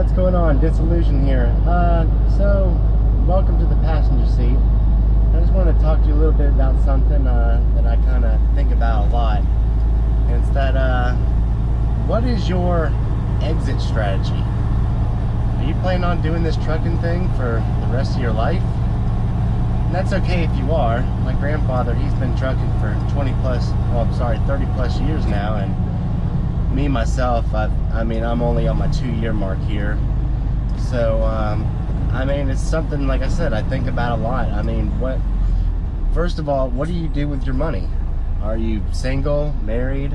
what's going on? Disillusioned here. So, welcome to the passenger seat. I just want to talk to you a little bit about something that I kind of think about a lot. And it's that, what is your exit strategy? Are you planning on doing this trucking thing for the rest of your life? And that's okay if you are. My grandfather, he's been trucking for 30 plus years now, and me myself, I'm only on my 2-year mark here. So, it's something, like I said, I think about a lot. First of all, what do you do with your money? Are you single, married?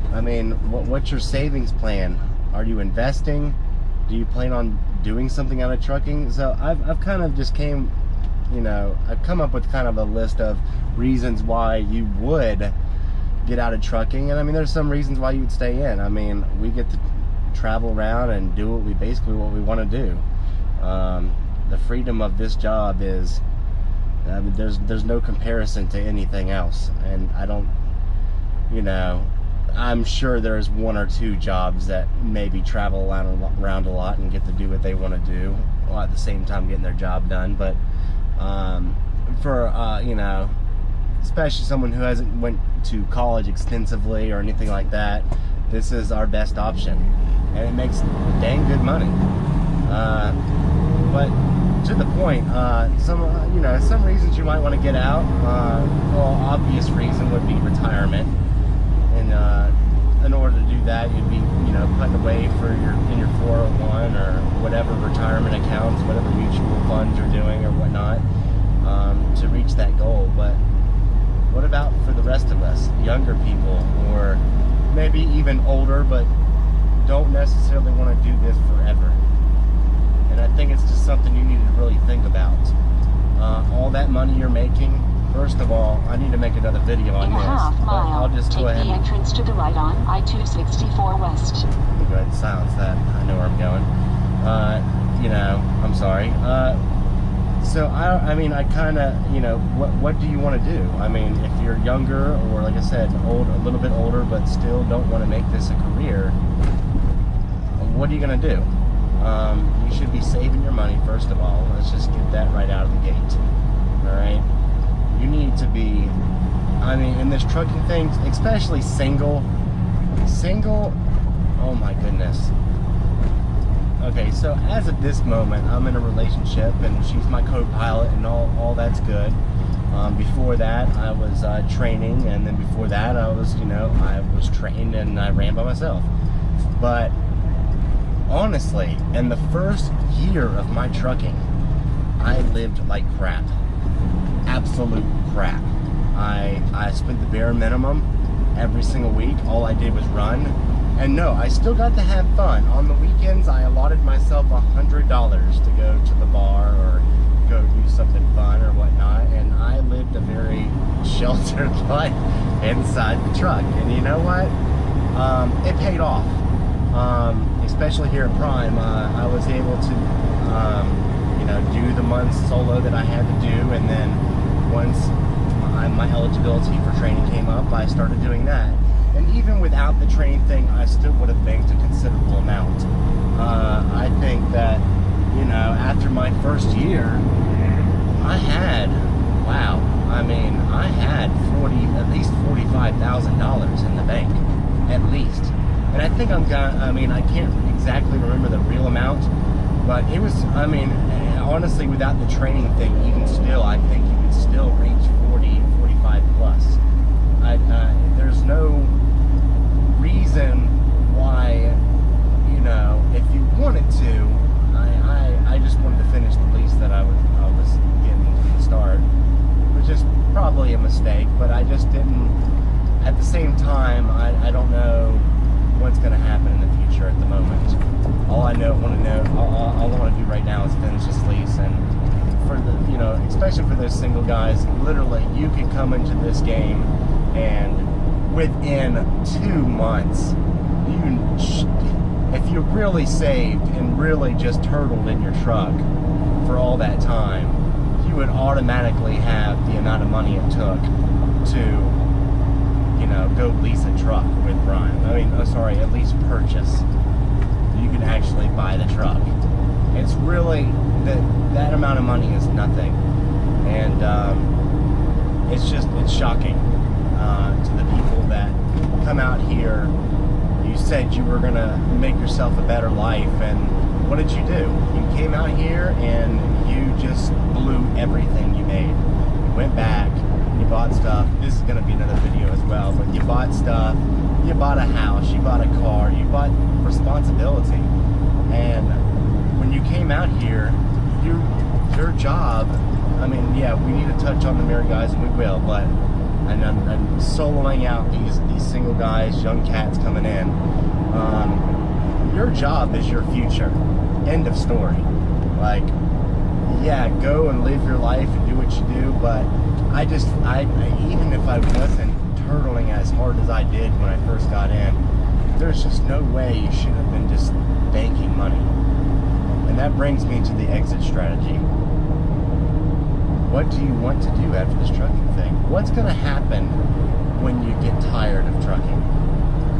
What's your savings plan? Are you investing? Do you plan on doing something out of trucking? So I've kind of just I've come up with kind of a list of reasons why you would get out of trucking, and there's some reasons why you would stay in. We get to travel around and do what we want to do. The freedom of this job is, there's no comparison to anything else, and I'm sure there's one or two jobs that maybe travel around a lot and get to do what they want to do while at the same time getting their job done. But especially someone who hasn't went to college extensively or anything like that, this is our best option, and it makes dang good money. But to the point, some reasons you might want to get out. Obvious reason would be retirement, and in order to do that, you'd be putting away in your 401 or whatever retirement accounts, whatever mutual funds you're doing or whatnot, to reach that goal. But what about for the rest of us, younger people, or maybe even older, but don't necessarily want to do this forever? And I think it's just something you need to really think about. All that money you're making, first of all, I need to make another video on this. I'll just go ahead. Take the entrance to the right on I-264 West. Let me go ahead and silence that. I know where I'm going. I'm sorry. What do you want to do? If you're younger, or like I said, a little bit older, but still don't want to make this a career, what are you going to do? You should be saving your money, first of all. Let's just get that right out of the gate. Alright? You need to be, in this trucking thing, especially single, oh my goodness. Okay, so as of this moment, I'm in a relationship, and she's my co-pilot, and all that's good. Before that, I was training, and then before that, I was trained and I ran by myself. But honestly, in the first year of my trucking, I lived like crap. Absolute crap. I spent the bare minimum every single week. All I did was run. And no, I still got to have fun. On the weekends, I allotted myself $100 to go to the bar or go do something fun or whatnot. And I lived a very sheltered life inside the truck. And you know what? It paid off. Especially here at Prime, I was able to, do the months solo that I had to do. And then once my eligibility for training came up, I started doing that. And even without the training thing, I still would have banked a considerable amount. I think that, after my first year, I had at least $45,000 in the bank, at least. And I think I can't exactly remember the real amount, but it was, honestly, without the training thing, even still, I think you could still reach 45 plus. There's no reason why, if you wanted to, I just wanted to finish the lease that I was getting from the start, which is probably a mistake, but I just didn't. At the same time, I don't know what's going to happen in the future at the moment. All I want to do right now is finish this lease. And for the, especially for those single guys, literally, you can come into this game and within 2 months, if you're really saved and really just turtled in your truck for all that time, you would automatically have the amount of money it took to go lease a truck with Brian. At least purchase. you can actually buy the truck. It's really, that amount of money is nothing. And it's shocking to the people that come out here. You said you were gonna make yourself a better life, and what did you do? You came out here and you just blew everything you made. You went back, you bought stuff. This is gonna be another video as well, but you bought stuff, you bought a house, you bought a car, you bought responsibility. And when you came out here, your job, I mean, yeah, we need to touch on the married guys, and we will, but and I'm soloing out these single guys, young cats coming in. Your job is your future. End of story. Like, yeah, go and live your life and do what you do, but I even if I wasn't turtling as hard as I did when I first got in, there's just no way you should have been just banking money. And that brings me to the exit strategy. What do you want to do after this trucking thing? What's going to happen when you get tired of trucking?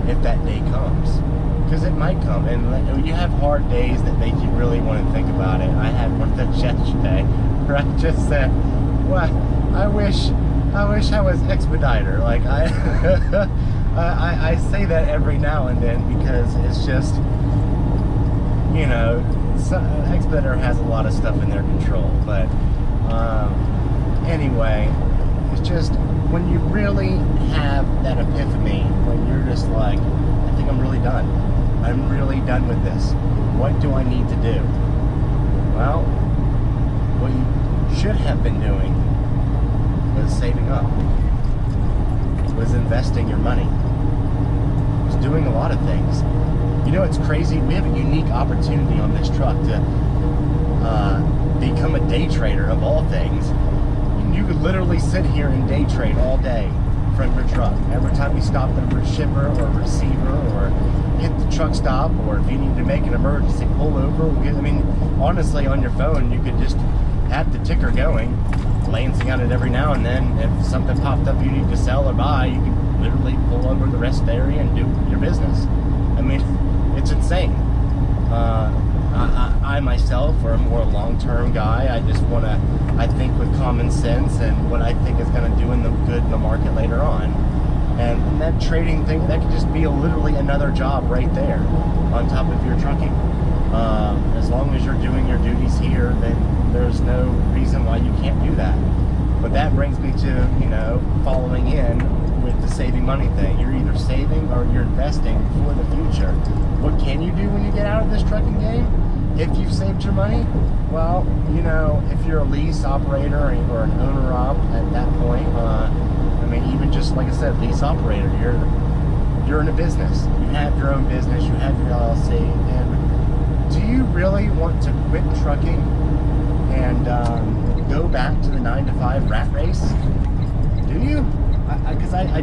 If that day comes. Because it might come. And you have hard days that make you really want to think about it. I had one of those yesterday where I just said, well, I wish I was expediter. Like, I say that every now and then because it's just, you know, expediter has a lot of stuff in their control. But anyway, it's just when you really have that epiphany, when you're just like, I think I'm really done. I'm really done with this. What do I need to do? Well, what you should have been doing was saving up, was investing your money, was doing a lot of things. You know, it's crazy. We have a unique opportunity on this truck to become a day trader of all things. You could literally sit here and day trade all day from your truck. Every time you stop at a shipper or a receiver or hit the truck stop, or if you need to make an emergency pull over, I mean, honestly, on your phone, you could just have the ticker going, glancing at it every now and then. If something popped up you need to sell or buy, you could literally pull over the rest area and do your business. I mean, it's insane. I myself are a more long-term guy. I just want to, I think with common sense and what I think is going to do in the good in the market later on. And that trading thing, that could just be literally another job right there on top of your trucking. As long as you're doing your duties here, then there's no reason why you can't do that. But that brings me to, you know, following in with the saving money thing. You're either saving or you're investing for the future. What can you do when you get out of this trucking game? If you've saved your money, well, you know, if you're a lease operator or an owner-op at that point, I mean, even just like I said, lease operator, you're in a business. You have your own business, you have your LLC, and do you really want to quit trucking and go back to the 9-to-5 rat race? Do you? Because I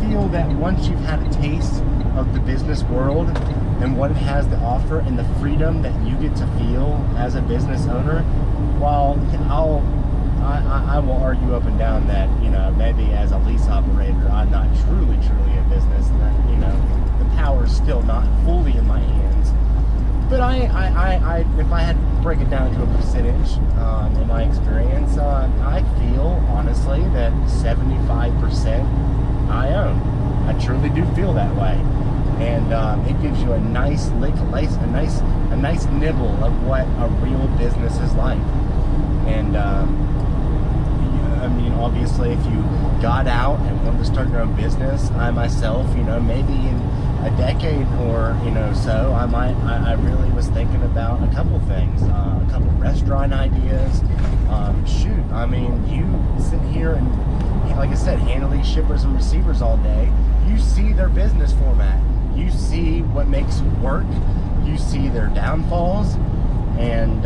feel that once you've had a taste of the business world and what it has to offer and the freedom that you get to feel as a business owner, while I will argue up and down that, you know, maybe as a lease operator, I'm not truly a business, and that, you know, the power is still not fully in my hands. But I if I had to break it down to a percentage, in my experience, I feel honestly that 75% I own. I truly do feel that way, and it gives you a nice a nice nibble of what a real business is like. And I mean, obviously, if you got out and wanted to start your own business, I myself, you know, maybe in a decade or, you know, so, I really was thinking about a couple things, a couple restaurant ideas. Shoot, I mean, you sit here and, like I said, handle these shippers and receivers all day. You see their business format. You see what makes it work. You see their downfalls, and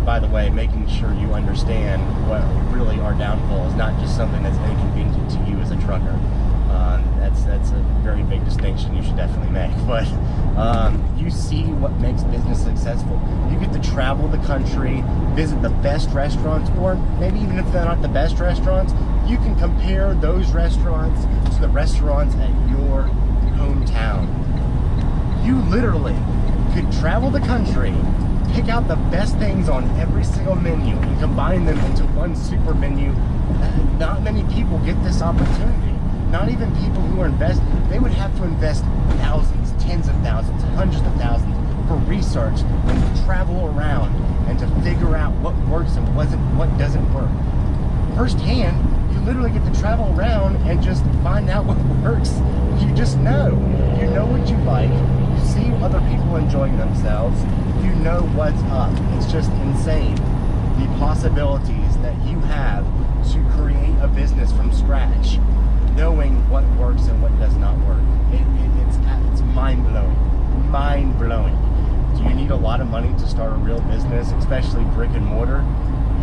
by the way, making sure you understand what really are downfalls, not just something that's inconvenient to you as a trucker. That's a very big distinction you should definitely make. But you see what makes business successful. You get to travel the country, visit the best restaurants, or maybe even if they're not the best restaurants, you can compare those restaurants to the restaurants at your hometown. You literally could travel the country, pick out the best things on every single menu, and combine them into one super menu. Not many people get this opportunity. Not even people who are they would have to invest thousands, tens of thousands, hundreds of thousands for research and to travel around and to figure out what works and what doesn't work. Firsthand, you literally get to travel around and just find out what works. You just know. You know what you like. You see other people enjoying themselves. You know what's up. It's just insane. The possibilities that you have to create a business from scratch, knowing what works and what does not work. It's mind-blowing. Mind-blowing. Do you need a lot of money to start a real business, especially brick and mortar?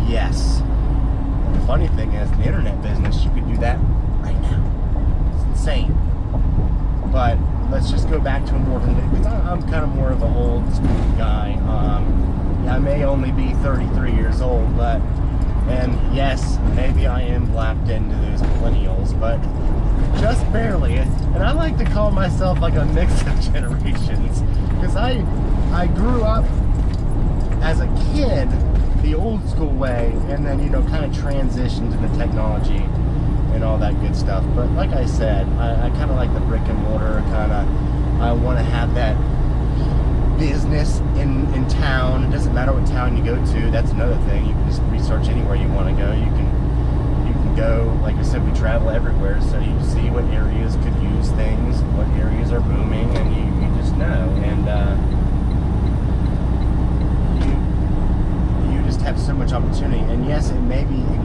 Yes. The funny thing is, the internet business, you could do that right now. It's insane. But let's just go back to a more, because I'm kind of more of an old school guy. I may only be 33 years old, and yes, maybe I am blacked into those millennials, but just barely. And I like to call myself like a mix of generations, because I grew up as a kid the old school way, and then, kind of transitioned to the technology and all that good stuff. But like I said, I kind of like the brick and mortar, I want to have that business in town. It doesn't matter what town you go to. That's another thing. You can just research anywhere you want to go. You can go, like I said, we travel everywhere, so you see what areas could use things, what areas are booming, and you just know. And you just have so much opportunity. And yes, it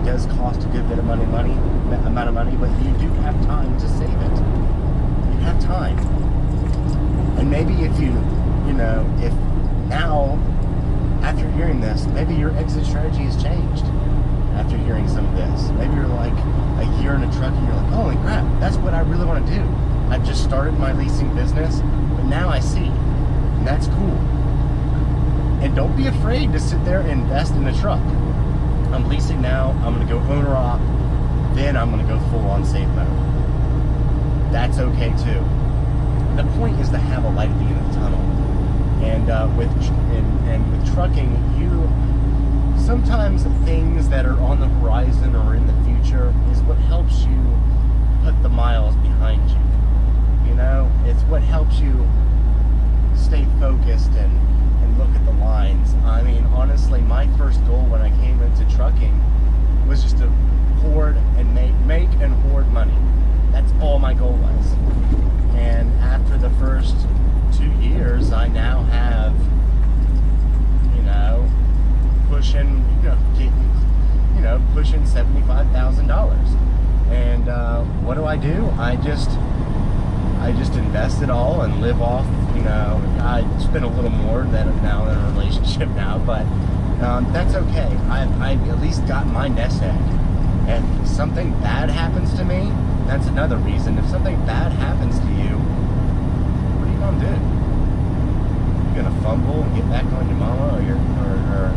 does cost a good bit of amount of money, but you do have time to save it. You have time. And maybe if if now, after hearing this, maybe your exit strategy has changed after hearing some of this. Maybe you're like a year in a truck and you're like, holy crap, that's what I really want to do. I've just started my leasing business, but now I see. And that's cool. And don't be afraid to sit there and invest in a truck. I'm leasing now, I'm going to go owner op, then I'm going to go full on safe mode. That's okay too. The point is to have a light at the end of the tunnel. And with trucking, sometimes things that are on the horizon or in the future is what helps you put the miles behind you. It's what helps you stay focused and look at the lines. I mean, honestly, my first goal when I came into trucking was just to hoard and make and hoard money. That's all my goal was. And after the first 2 years, I now have, pushing $75,000. And what do? I just invest it all and live off. I spend a little more than now in a relationship now, but that's okay. I've at least got my nest egg. And if something bad happens to me, that's another reason. If something bad happens to you, what are you gonna do? You gonna fumble and get back on your mama or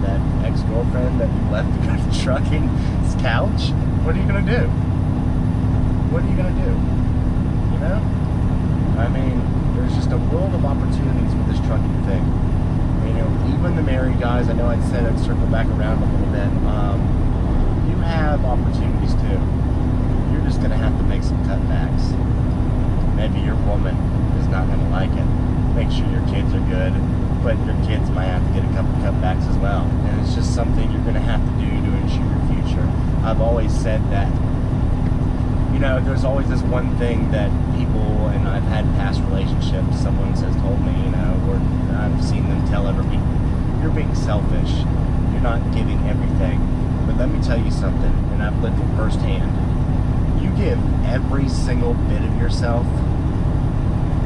that ex-girlfriend that you left to go to trucking's couch? What are you gonna do? What are you gonna do? I mean, there's just a world of opportunities with this trucking thing. Even the married guys, I know I'd said I'd circle back around a little bit. You have opportunities too. You're just gonna have to make some cutbacks. Maybe your woman is not gonna like it. Make sure your kids are good, but your kids might have to get a couple cutbacks as well. And it's just something you're gonna have to do to ensure your future. I've always said that, there's always this one thing that people, and I've had past relationships, someone has told me, or I've seen them tell other people, you're being selfish. You're not giving everything. But let me tell you something, and I've lived it firsthand. You give every single bit of yourself,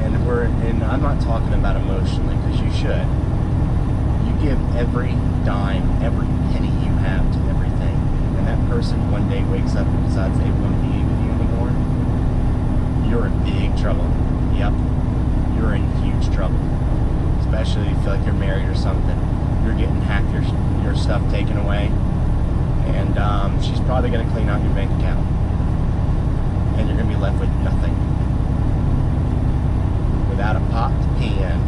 and I'm not talking about emotionally, because you should. You give every dime, every penny you have to everything, and that person one day wakes up and decides they won't be with you anymore, you're in big trouble. Yep, you're in huge trouble. Especially if you feel like you're married or something. You're getting half your stuff taken away, and she's probably going to clean out your bank account, and you're going to be left with nothing, without a pot to pee in,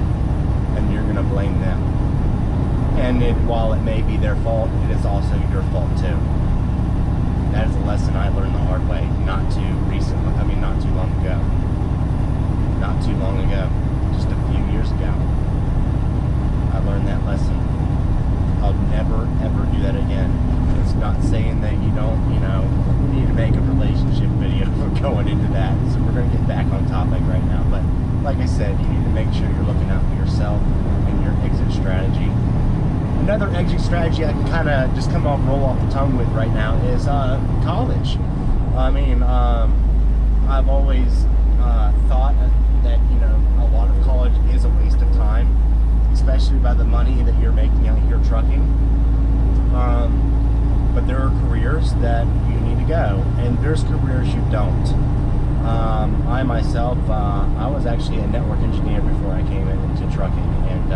while it may be their fault, it is also your fault too. That is a lesson I learned the hard way, not too long ago. Not too long ago, just a few years ago. I learned that lesson. I'll never, ever do that again. It's not saying that you don't, we need to make a relationship video for going into that. So we're going to get back on topic right now. But like I said, you need to make sure you're looking out for yourself and your exit strategy. Another exit strategy I can kind of just roll off the tongue with right now is college. I mean, I've always thought that, a lot of college is a waste of time, especially by the money that you're making out here trucking. But there are careers that you need to go, and there's careers you don't. I myself, I was actually a network engineer before I came into trucking, and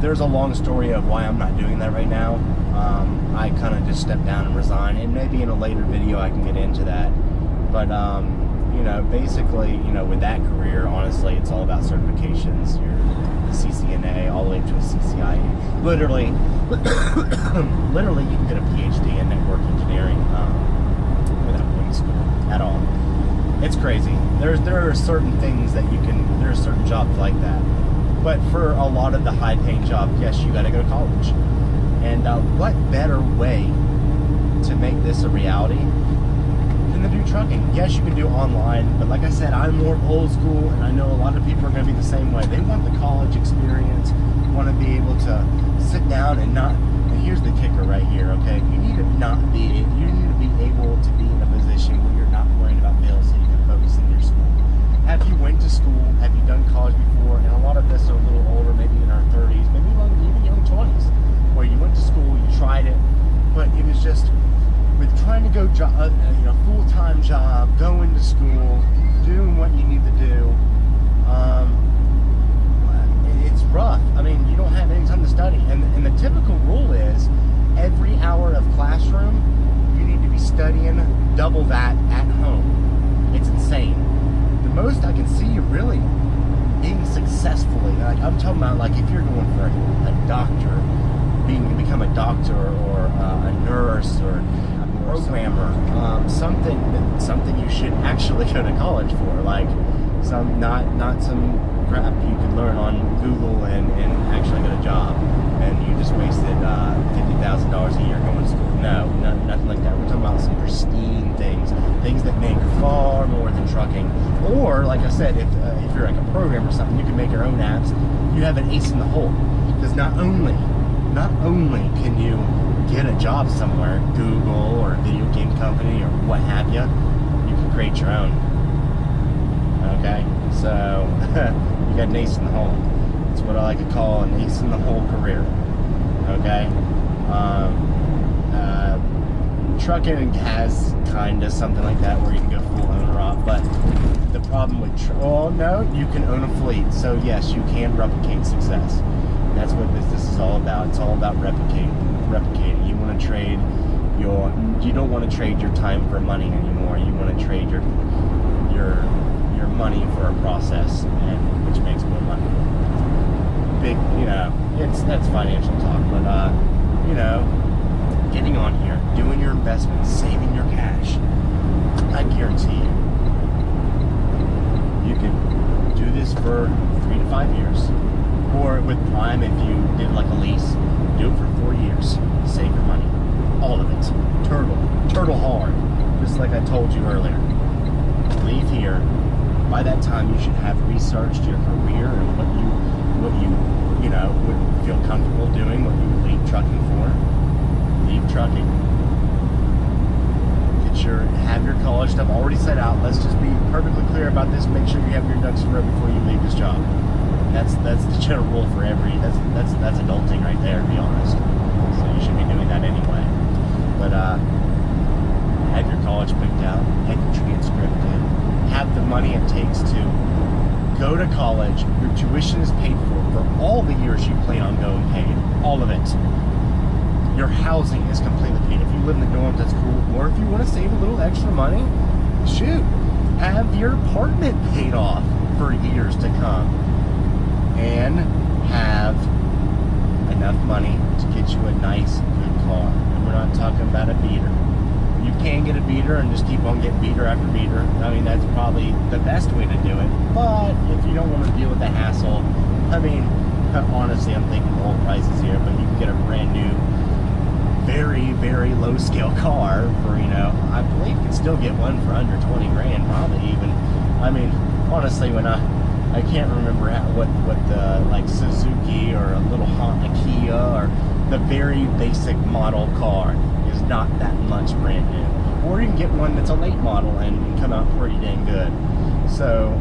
there's a long story of why I'm not doing that right now. I kind of just stepped down and resigned, and maybe in a later video I can get into that. But basically, with that career, honestly, it's all about certifications. You're the CCNA all the way to a CCIE. Literally, you can get a PhD in network engineering without going to school at all. It's crazy. There are certain things that there are certain jobs like that. But for a lot of the high-paying jobs, yes, you got to go to college. And what better way to make this a reality than to do trucking? Yes, you can do online, but like I said, I'm more old school, and I know a lot of people are going to be the same way. They want the college experience, want to be able to sit down and not. And here's the kicker right here, okay? You need to be able to be in a position where you're not worrying about bills, so you can focus in your school. Have you went to school? Have you done college before? And a lot of us are a little older, maybe in our 30s, maybe even young 20s, where you went to school, you tried it, but it was just with trying to go full-time job, going to school, doing what you need to do. It's rough. I mean, you don't have any time to study, and the typical rule is every hour of classroom, you need to be studying double that at home. It's insane. The most I can see you really being successfully, like I'm talking about, like if you're going for a doctor, become a doctor or a nurse or a programmer, something you should actually go to college for, like not some crap you could learn on Google and actually get a job, and you just wasted $50,000 a year going to school. No, nothing like that. We're talking about some pristine things that make far more than trucking. Or, like I said, if you're like a programmer or something, you can make your own apps. You have an ace in the hole, because not only can you get a job somewhere, Google or a video game company or what have you, you can create your own. Okay, so you got an ace in the hole. It's what I like to call an ace in the hole career. Okay, trucking has kind of something like that where you can go full owner op, but the problem with you can own a fleet, so yes, you can replicate success. That's what business is all about. It's all about replicating. You want to trade you don't want to trade your time for money anymore. You want to trade your money for a process, and which makes more money. Big, that's financial talk, but getting on here, doing your investments, saving your cash, I guarantee you can do this for 3 to 5 years. Or with Prime, if you did like a lease, do it for 4 years. Save your money. All of it. Turtle hard. Just like I told you earlier. Leave here. By that time, you should have researched your career and what you would feel comfortable doing, what you would leave trucking for. Leave trucking. Have your college stuff already set out. Let's just be perfectly clear about this. Make sure you have your ducks in a row before you leave this job. That's the general rule for that's adulting right there, to be honest. So you should be doing that anyway. But have your college picked out, have your transcript in, have the money it takes to go to college. Your tuition is paid for all the years you plan on going paid, all of it. Your housing is completely paid. If you live in the dorms, that's cool. Or if you want to save a little extra money, shoot, have your apartment paid off for years to come. And have enough money to get you a nice, good car. And we're not talking about a beater. You can get a beater and just keep on getting beater after beater. I mean, that's probably the best way to do it. But if you don't want to deal with the hassle, I mean, honestly, I'm thinking old prices here, but you can get a brand new, very, very low scale car for, you know, I believe you can still get one for under 20 grand, probably even. I mean, honestly, when I can't remember what the, like, Suzuki or a little Honda Kia or the very basic model car is not that much brand new. Or you can get one that's a late model and come out pretty dang good. So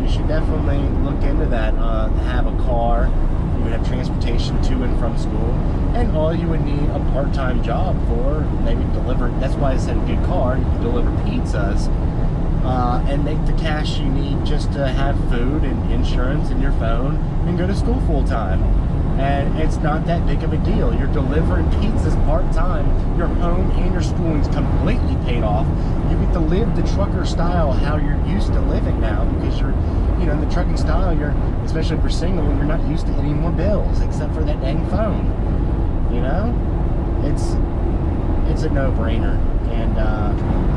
you should definitely look into that. Have a car, you would have transportation to and from school, and all you would need a part-time job for, maybe deliver. That's why I said a good car. You can deliver pizzas and make the cash you need just to have food and insurance and your phone and go to school full-time. And it's not that big of a deal. You're delivering pizzas part-time. Your home and your schooling's completely paid off. You get to live the trucker style how you're used to living now, because you're, you know, in the trucking style, you're, especially if you're single, you're not used to any more bills except for that dang phone. You know? It's a no-brainer. And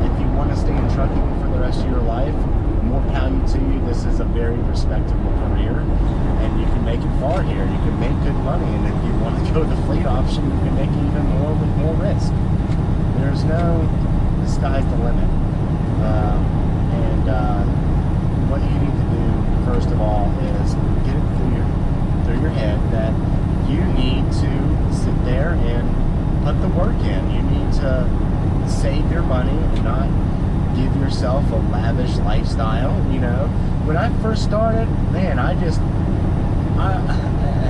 if you want to stay in trucking for the rest of your life, more power to you. This is a very respectable career, and you can make it far here. You can make good money, and if you want to go the fleet option, you can make even more with more risk. There's no, the sky's the limit. What you need to do, first of all, is get it through your head that you need to sit there and put the work in. You need to save your money and not give yourself a lavish lifestyle. You know, when I first started, man, at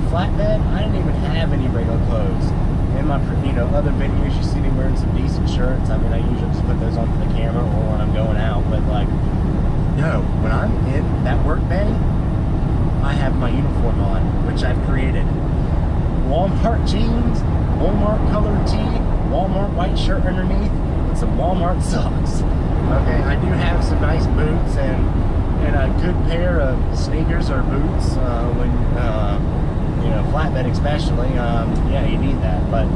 flatbed, I didn't even have any regular clothes. In my, you know, other videos, you see me wearing some decent shirts. I mean, I usually just put those on for the camera or when I'm going out. But like, no, when I'm in that work bay, I have my uniform on, which I've created. Walmart jeans, Walmart colored tee, Walmart white shirt underneath, and some Walmart socks. Okay, I do have some nice boots and a good pair of sneakers or boots when, you know, flatbed especially. Yeah, you need that. But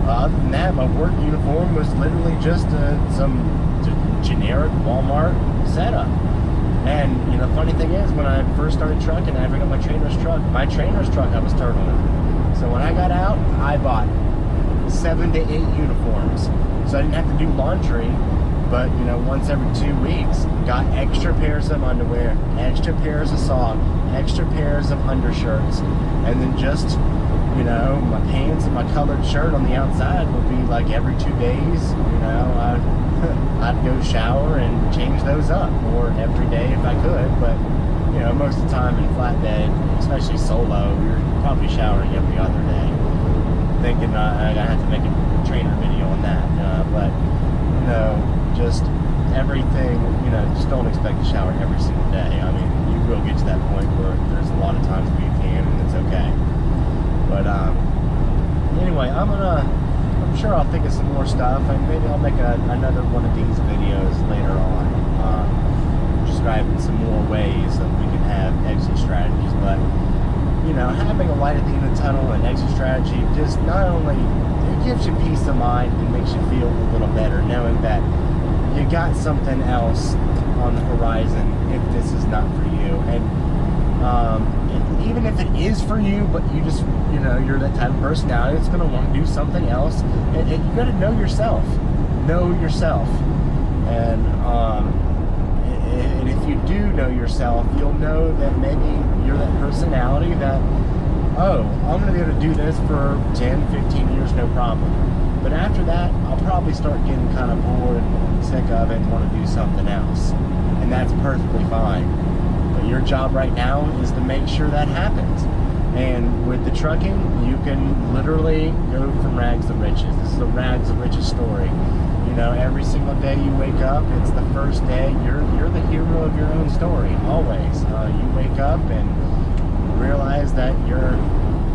other than that, my work uniform was literally just some generic Walmart setup. And, you know, the funny thing is, when I first started trucking, I got my trainer's truck. My trainer's truck I was turtling. So when I got out, I bought 7 to 8 uniforms. So I didn't have to do laundry. But, you know, once every 2 weeks, got extra pairs of underwear, extra pairs of socks, extra pairs of undershirts, and then just, you know, my pants and my colored shirt on the outside would be like every 2 days. You know, I'd go shower and change those up, or every day if I could. But, you know, most of the time in flatbed, especially solo, you're probably showering every other day. Thinking I have to make a trainer video on that, but, you know, just everything, you know, just don't expect to shower every single day. I mean, you will get to that point where there's a lot of times where you can, and it's okay. But anyway, I'm sure I'll think of some more stuff, and maybe I'll make another one of these videos later on, describing some more ways that we can have exit strategies. But, you know, having a light at the end of the tunnel and exit strategy just not only, it gives you peace of mind and makes you feel a little better knowing that you got something else on the horizon if this is not for you. And even if it is for you, but you just, you know, you're that type of personality that's going to want to do something else, you got to know yourself. Know yourself. And if you do know yourself, you'll know that maybe you're that personality that, oh, I'm going to be able to do this for 10, 15 years, no problem. But after that, I'll probably start getting kind of bored and sick of it and want to do something else. And that's perfectly fine. But your job right now is to make sure that happens. And with the trucking, you can literally go from rags to riches. This is a rags to riches story. You know, every single day you wake up, it's the first day. You're the hero of your own story, always. You wake up and realize that you're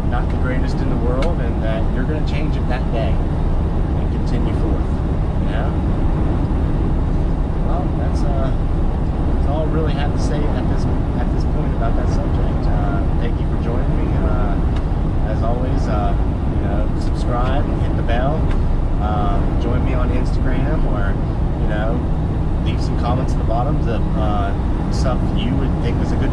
not the greatest in the world and that you're going to change it that day. Continue forth, you know? Well, that's all I really have to say at this point about that subject. Thank you for joining me. As always, them, or leave some comments at the bottoms of stuff you would think was a good